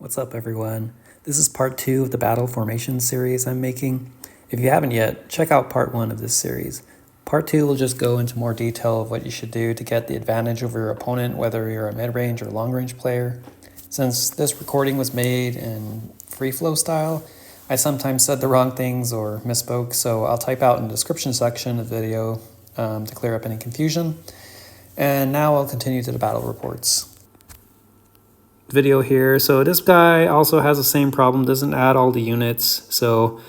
What's up, everyone? This is part 2 of the battle formation series I'm making. If you haven't yet, check out part 1 of this series. Part 2 will just go into more detail of what you should do to get the advantage over your opponent, whether you're a mid-range or long-range player. Since this recording was made in free flow style, I sometimes said the wrong things or misspoke, so I'll type out in the description section of the video to clear up any confusion. And now I'll continue to the battle reports. Video here. So this guy also has the same problem, doesn't add all the units. So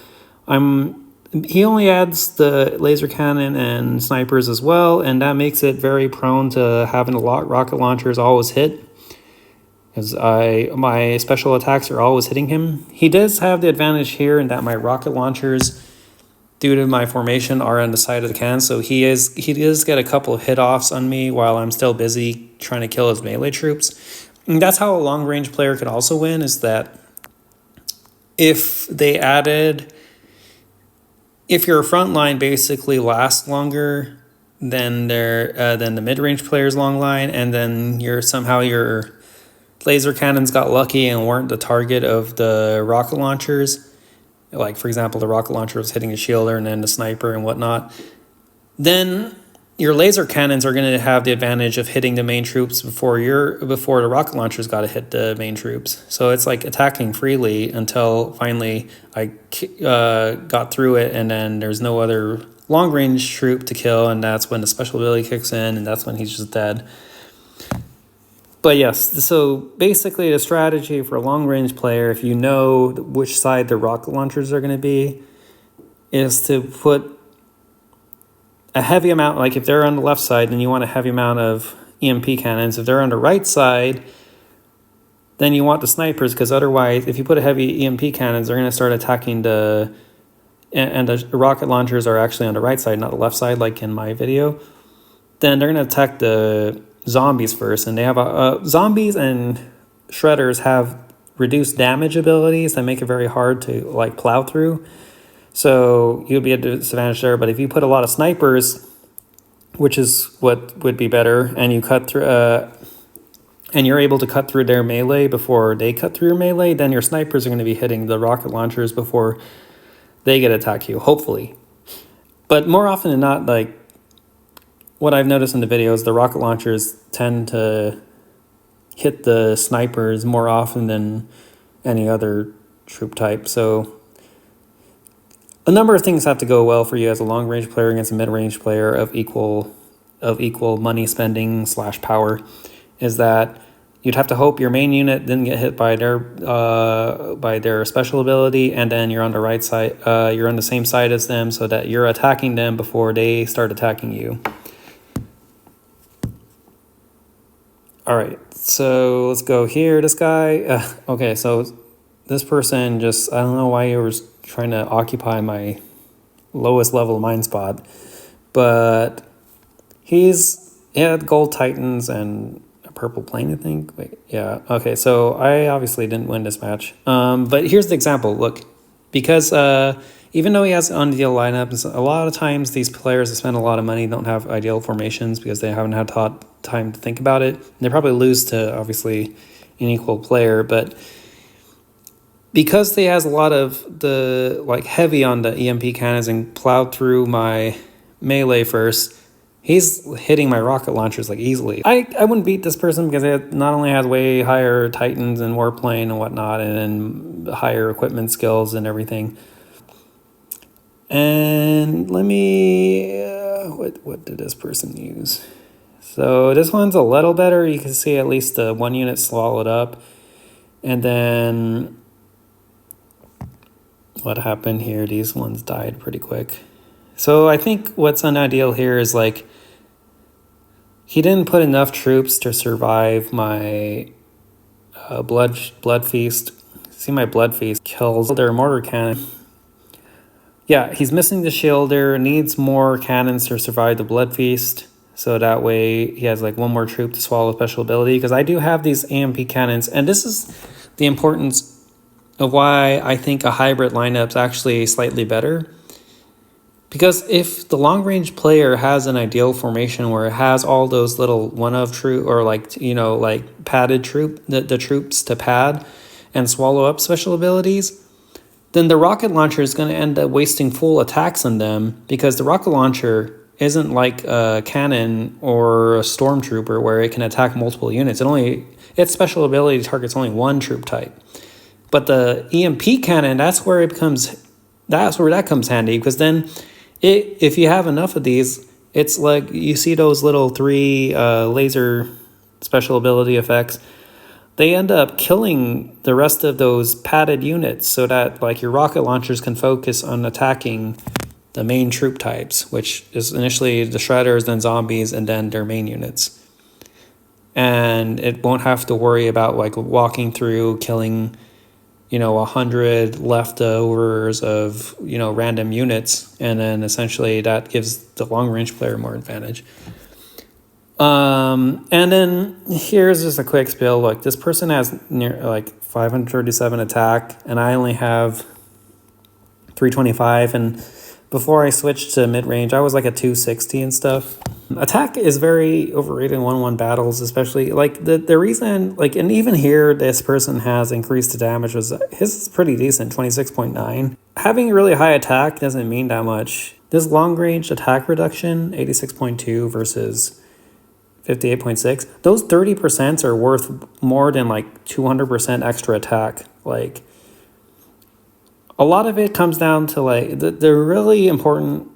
he only adds the laser cannon and snipers as well, and that makes it very prone to having a lot rocket launchers always hit, because my special attacks are always hitting him. He does have the advantage here in that my rocket launchers, due to my formation, are on the side of the cannon, so he does get a couple of hit offs on me while I'm still busy trying to kill his melee troops. And that's how a long-range player could also win, is that if your front line basically lasts longer than the mid-range player's long line, and then your laser cannons got lucky and weren't the target of the rocket launchers, like for example the rocket launcher was hitting a shielder and then the sniper and whatnot, then your laser cannons are going to have the advantage of hitting the main troops before the rocket launchers got to hit the main troops. So it's like attacking freely until finally I got through it, and then there's no other long range troop to kill, and that's when the special ability kicks in, and that's when he's just dead. But yes, so basically the strategy for a long range player, if you know which side the rocket launchers are going to be, is to put a heavy amount, like if they're on the left side, then you want a heavy amount of EMP cannons. If they're on the right side, then you want the snipers, because otherwise, if you put a heavy EMP cannons, they're going to start attacking and the rocket launchers are actually on the right side, not the left side, like in my video. Then they're going to attack the zombies first, and they have zombies and shredders have reduced damage abilities that make it very hard to like plow through. So you'll be at a disadvantage there. But if you put a lot of snipers, which is what would be better, and you cut through, and you're able to cut through their melee before they cut through your melee, then your snipers are going to be hitting the rocket launchers before they get to attack you, hopefully. But more often than not, like what I've noticed in the videos, the rocket launchers tend to hit the snipers more often than any other troop type. So a number of things have to go well for you as a long-range player against a mid-range player of equal money spending / power. Is that you'd have to hope your main unit didn't get hit by their special ability, and then you're on the right side. You're on the same side as them, so that you're attacking them before they start attacking you. All right, so let's go here. This guy. Okay, so this person just, I don't know why he was trying to occupy my lowest level mine spot, but he had gold titans and a purple plane, I think. Wait, yeah, okay, so I obviously didn't win this match. But here's the example. Look, because even though he has unideal lineups, a lot of times these players that spend a lot of money don't have ideal formations because they haven't had time to think about it. They probably lose to obviously an equal player, but because he has a lot of the heavy on the EMP cannons and plowed through my melee first, he's hitting my rocket launchers easily. I wouldn't beat this person because he not only has way higher titans and warplane and whatnot, and then higher equipment skills and everything. And let me what did this person use? So this one's a little better. You can see at least the one unit swallowed up, and then what happened here, these ones died pretty quick. So I think what's unideal here is he didn't put enough troops to survive my blood feast. See, my blood feast kills their mortar cannon. Yeah, he's missing the shielder, needs more cannons to survive the blood feast, so that way he has one more troop to swallow special ability, because I do have these AMP cannons, and this is the importance of why I think a hybrid lineup's actually slightly better. Because if the long-range player has an ideal formation where it has all those little one-of troop, or padded troop, the troops to pad, and swallow up special abilities, then the rocket launcher is going to end up wasting full attacks on them, because the rocket launcher isn't like a cannon or a stormtrooper where it can attack multiple units. Its special ability targets only one troop type. But the EMP cannon, that's where that comes handy, because then if you have enough of these, it's like you see those little 3 laser special ability effects. They end up killing the rest of those padded units, so that like your rocket launchers can focus on attacking the main troop types, which is initially the shredders, then zombies, and then their main units. And it won't have to worry about like walking through, killing 100 leftovers of random units, and then essentially that gives the long range player more advantage. And then here's just a quick spill. Like, this person has near like 537 attack, and I only have 325. And before I switched to mid-range, I was like a 260 and stuff. Attack is very overrated in 1-1 battles, especially like the reason, like, and even here this person has increased the damage, was his is pretty decent, 26.9. Having really high attack doesn't mean that much. This long range attack reduction, 86.2 versus 58.6, those 30% are worth more than like 200% extra attack. Like, a lot of it comes down to like the really important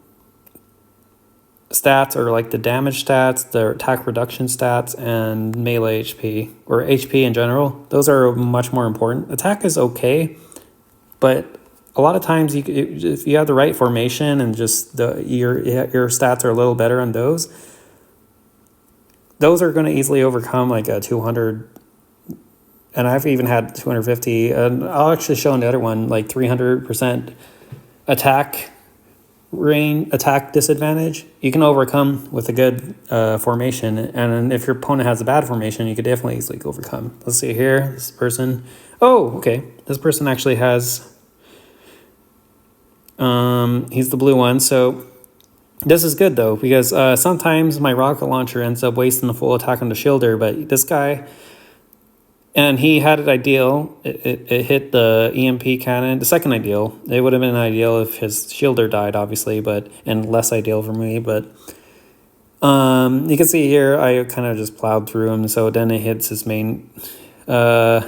stats are like the damage stats, the attack reduction stats, and melee HP, or HP in general. Those are much more important. Attack is okay, but a lot of times if you have the right formation and just your stats are a little better on those are going to easily overcome like a 200. And I've even had 250, and I'll actually show another one, like 300% attack disadvantage. You can overcome with a good formation, and if your opponent has a bad formation, you could definitely easily overcome. Let's see here, this person. Oh, okay. This person actually has, he's the blue one, so this is good though, because sometimes my rocket launcher ends up wasting the full attack on the shielder, but this guy, and he had it ideal. It hit the EMP cannon. The second ideal. It would have been ideal if his shielder died, obviously, and less ideal for me. But you can see here, I kind of just plowed through him. So then it hits his main. Once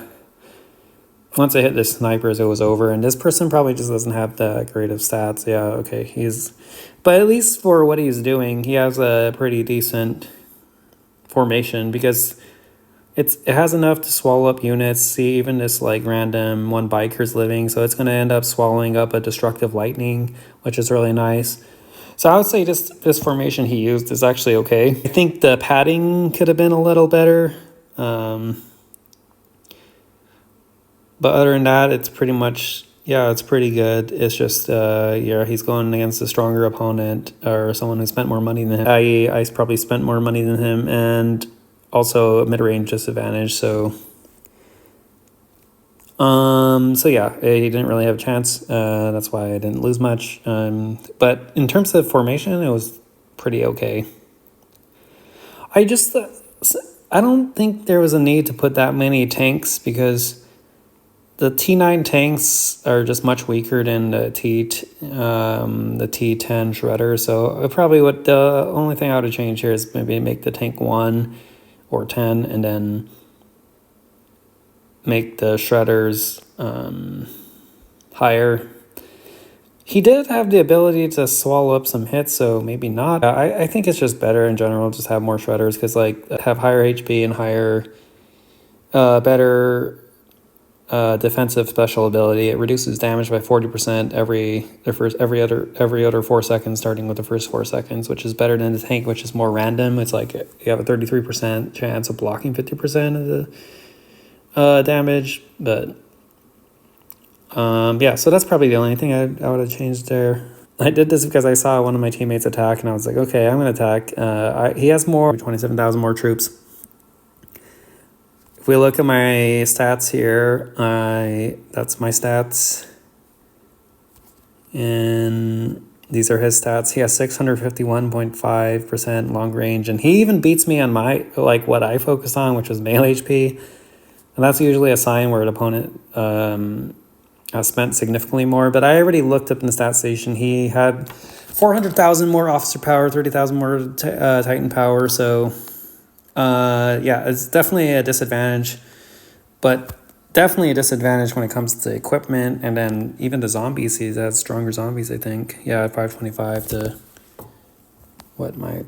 I hit the snipers, it was over. And this person probably just doesn't have that great of stats. Yeah, okay, but at least for what he's doing, he has a pretty decent formation, because it has enough to swallow up units. See, even this like random one biker's living, so it's going to end up swallowing up a destructive lightning, which is really nice. So I would say this formation he used is actually okay. I think the padding could have been a little better. But other than that, it's pretty much, it's pretty good. It's just, he's going against a stronger opponent, or someone who spent more money than him. I probably spent more money than him, and also a mid-range disadvantage, so yeah, he didn't really have a chance. That's why I didn't lose much. But in terms of formation, it was pretty okay. I don't think there was a need to put that many tanks, because the T9 tanks are just much weaker than the T10 shredder. So the only thing I would have changed here is maybe make the tank 1 or 10, and then make the shredders higher. He did have the ability to swallow up some hits, so maybe not. I think it's just better in general just have more shredders, because like have higher HP and higher, better defensive special ability. It reduces damage by 40% every other 4 seconds, starting with the first 4 seconds, which is better than the tank, which is more random. It's like you have a 33% chance of blocking 50% of the damage. But so that's probably the only thing I would have changed there. I did this because I saw one of my teammates attack, and I was like, okay, I'm gonna attack. He has 27,000 more troops. If we look at my stats here, that's my stats, and these are his stats. He has 651.5% long range, and he even beats me on my, like, what I focus on, which was melee HP. And that's usually a sign where an opponent has spent significantly more. But I already looked up in the stat station. He had 400,000 more officer power, 30,000 more Titan power. So yeah, it's definitely a disadvantage. But definitely a disadvantage when it comes to equipment. And then even the zombies, he has stronger zombies, I think. Yeah, 525 to... what, my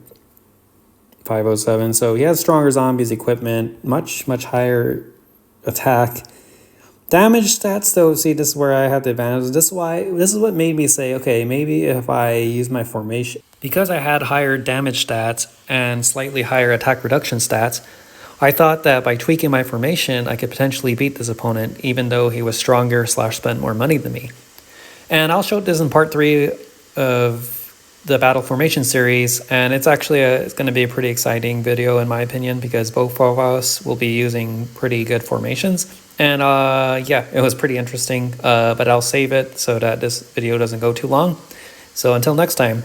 507. So he has stronger zombies, equipment, much higher attack. Damage stats though, see, this is where I have the advantage. This is what made me say, okay, maybe if I use my formation, because I had higher damage stats and slightly higher attack reduction stats, I thought that by tweaking my formation I could potentially beat this opponent even though he was stronger / spent more money than me. And I'll show this in part 3 of the battle formation series, and it's actually it's going to be a pretty exciting video in my opinion, because both of us will be using pretty good formations. And yeah, it was pretty interesting, but I'll save it so that this video doesn't go too long. So until next time.